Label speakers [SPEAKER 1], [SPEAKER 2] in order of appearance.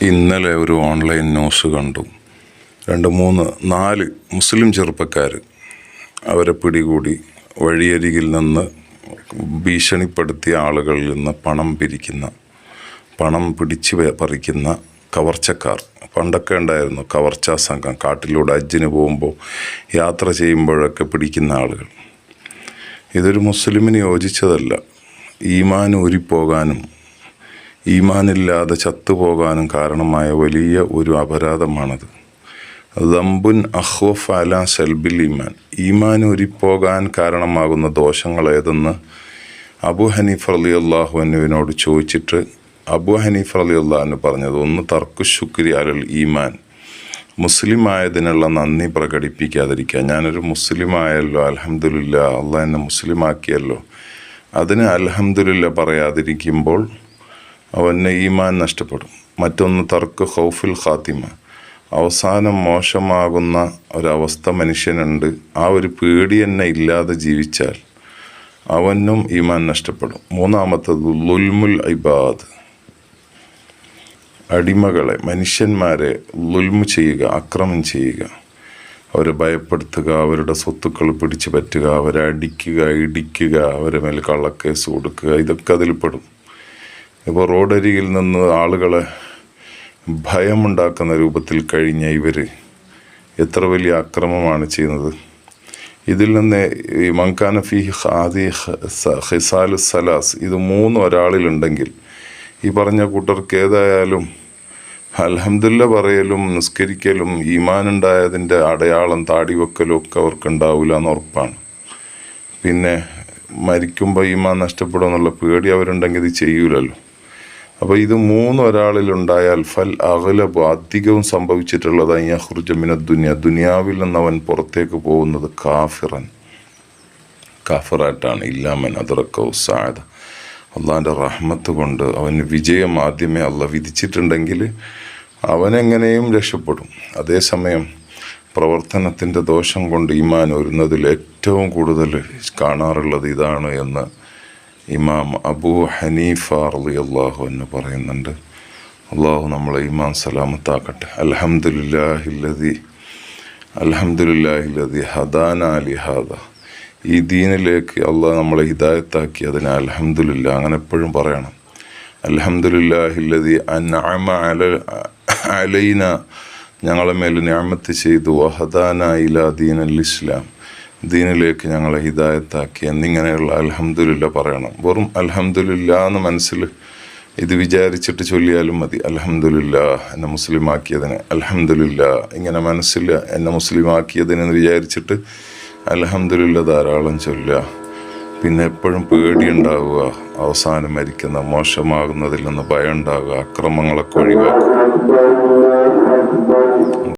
[SPEAKER 1] ഇന്നലെ ഒരു online news കണ്ടു. 4 മുസ്ലിം ചെറുപ്പക്കാർ അവരെ പിടികൂടി വഴിയരികിൽ നിന്ന് ഭീഷണിപ്പെടുത്തിയ ആളുകളിൽ നിന്ന് പണം പിടിച്ച് പറിക്കുന്ന കവർച്ചക്കാർ. പണ്ടൊക്കെ ഉണ്ടായിരുന്നു കവർച്ചാ സംഘം, കാട്ടിലൂടെ ഹജ്ജിന് പോകുമ്പോൾ യാത്ര ചെയ്യുമ്പോഴൊക്കെ പിടിക്കുന്ന ആളുകൾ. ഇതൊരു മുസ്ലിമിന് യോജിച്ചതല്ല. ഈമാൻ ഊരിപ്പോകാനും ഈമാനില്ലാതെ ചത്തുപോകാനും കാരണമായ വലിയ ഒരു അപരാധമാണത്. ദംബുൻ അഖ്വഫ് അലാ സൽബിൽ ഈമാൻ. ഈമാൻ ഊരിപ്പോകാൻ കാരണമാകുന്ന ദോഷങ്ങൾ ഏതെന്ന് അബൂ ഹനീഫ റളിയല്ലാഹു അൻഹുവിനോട് ചോദിച്ചിട്ട് അബൂ ഹനീഫ റളിയല്ലാഹു അൻഹു പറഞ്ഞത്, ഒന്ന് തർക്കു ശുക്രി അലൽ ഈമാൻ, മുസ്ലിം ആയതിനുള്ള നന്ദി പ്രകടിപ്പിക്കാതിരിക്കുക. ഞാനൊരു മുസ്ലിം ആയല്ലോ, അൽഹംദുലില്ലാ, അള്ളാഹ് എന്നെ മുസ്ലിമാക്കിയല്ലോ, അതിന് അൽഹംദുലില്ലാ പറയാതിരിക്കുമ്പോൾ അവന് ഈമാൻ നഷ്ടപ്പെടും. മറ്റൊന്ന് തർക്ക് ഖൗഫുൽ ഖാത്തിമ, അവസാനം മോശമാകുന്ന ഒരവസ്ഥ മനുഷ്യനുണ്ട്. ആ ഒരു പേടി തന്നെ ഇല്ലാതെ ജീവിച്ചാൽ അവനും ഈമാൻ നഷ്ടപ്പെടും. മൂന്നാമത്തത് ളുൽമുൽ ഇബാദ്, അടിമകളെ, മനുഷ്യന്മാരെ ളുൽമു ചെയ്യുക, അക്രമം ചെയ്യുക, അവരെ ഭയപ്പെടുത്തുക, അവരുടെ സ്വത്തുക്കൾ പിടിച്ചു പറ്റുക, അവരെ അടിക്കുക, ഇടിക്കുക, അവരെ മേൽ കള്ളക്കേസ് കൊടുക്കുക, ഇതൊക്കെ അതിൽപ്പെടും. ഇപ്പോൾ റോഡരികിൽ നിന്ന് ആളുകളെ ഭയമുണ്ടാക്കുന്ന രൂപത്തിൽ കഴിഞ്ഞ ഇവർ എത്ര വലിയ അക്രമമാണ് ചെയ്യുന്നത്. ഇതിൽ നിന്ന് ഈ മങ്കാന ഫി ഹാദി ഖിസാലു സലാസ്, ഇത് 3 ഒരാളിലുണ്ടെങ്കിൽ ഈ പറഞ്ഞ കൂട്ടർക്ക് ഏതായാലും അൽഹംദുലില്ലാ പറയലും നിസ്കരിക്കലും ഈമാനുണ്ടായതിൻ്റെ അടയാളം താടി വെക്കലും ഒക്കെ അവർക്ക് ഉണ്ടാവില്ല എന്ന് ഉറപ്പാണ്. പിന്നെ മരിക്കുമ്പോൾ ഈമാൻ നഷ്ടപ്പെടുമെന്നുള്ള പേടി അവരുണ്ടെങ്കിൽ ഇത് ചെയ്യൂലല്ലോ. അപ്പോൾ ഇത് 3 ഒരാളിലുണ്ടായാൽ ഫൽ അഗ്ലബ്, അധികവും സംഭവിച്ചിട്ടുള്ളത് യഖ്റുജ മിന ദുനിയാവിൽ നിന്ന് അവൻ പുറത്തേക്ക് പോകുന്നത് കാഫിറായിട്ടാണ്. ഇല്ലാമൻ അദ്റക സഅദ, അള്ളാഹിൻ്റെ റഹ്മത്ത് കൊണ്ട് അവന് വിജയം ആദ്യമേ അള്ളാഹ് വിധിച്ചിട്ടുണ്ടെങ്കിൽ അവനെങ്ങനെയും രക്ഷപ്പെടും. അതേസമയം പ്രവർത്തനത്തിൻ്റെ ദോഷം കൊണ്ട് ഈമാൻ വരുന്നതിൽ ഏറ്റവും കൂടുതൽ കാണാറുള്ളത് ഇതാണ് എന്ന് ഇമാം അബൂ ഹനീഫ റളിയല്ലാഹു അൻഹു പറയുന്നുണ്ട്. അള്ളാഹു നമ്മളെ ഈമാൻ സലാമത്താക്കട്ടെ. അൽഹംദുലില്ലാഹില്ലദി ഹദാനാ ലിഹാദ, ഈ ദീനിലേക്ക് അള്ളാഹ് നമ്മളെ ഹിദായത്താക്കി, അതിന് അൽഹംദുലില്ലാ അങ്ങനെ എപ്പോഴും പറയണം. അൽഹംദുലില്ലാഹില്ലദി അൻഅമ അലൈന, ഞങ്ങളെ മേൽ നിഅമത്ത് ചെയ്തു, വഹദാനാ ഇലാ ദീനിൽ ഇസ്ലാം, ദീനിലേക്ക് ഞങ്ങളെ ഹിദായത്താക്കി എന്നിങ്ങനെയുള്ള അൽഹംദുലില്ലാ പറയണം. വെറും അൽഹംദുലില്ലാ എന്ന് മനസ്സിൽ ഇത് വിചാരിച്ചിട്ട് ചൊല്ലിയാലും മതി. അൽഹംദുലില്ലാ എന്നെ മുസ്ലിമാക്കിയതിന്, അൽഹംദുലില്ലാ ഇങ്ങനെ മനസ്സിൽ എന്നെ മുസ്ലിമാക്കിയതിനെന്ന് വിചാരിച്ചിട്ട് അൽഹംദുലില്ലാ ധാരാളം ചൊല്ലുക. പിന്നെ എപ്പോഴും പേടിയുണ്ടാവുക, അവസാനം മരിക്കുന്ന മോശമാകുന്നതിൽ നിന്ന് ഭയം ഉണ്ടാവുക, അക്രമങ്ങളൊക്കെ ഒഴിവാക്കുക.